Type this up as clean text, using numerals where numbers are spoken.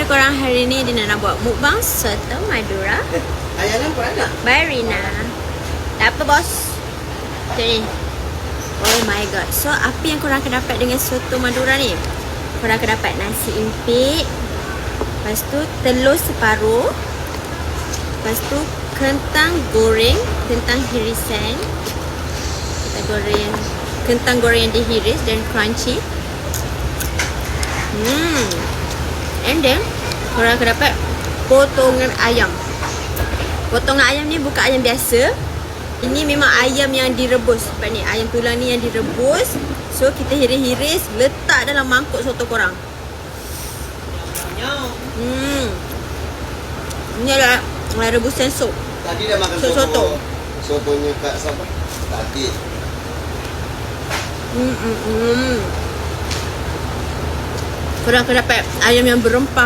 korang hari ni Dina nak buat mukbang soto Madura Ayah nampak tak? by Rina. Tak apa bos. Macam ni. Oh my god. So apa yang korang akan dapat dengan soto Madura ni? Korang akan dapat nasi impik, lepas tu telur separuh, lepas tu kentang goreng, kentang hirisan. Kita goreng kentang goreng yang dihiris dan crunchy. And then korang akan dapat potongan ayam. Potongan ayam ni bukan ayam biasa. Ini memang ayam yang direbus. Sebab ni ayam tulang ni yang direbus. So kita hiris-hiris, letak dalam mangkuk soto korang. Ini adalah rebusan sup. Tadi dah makan soto. Sotonya kat siapa? Tadi. Korang akan dapat ayam yang berempah.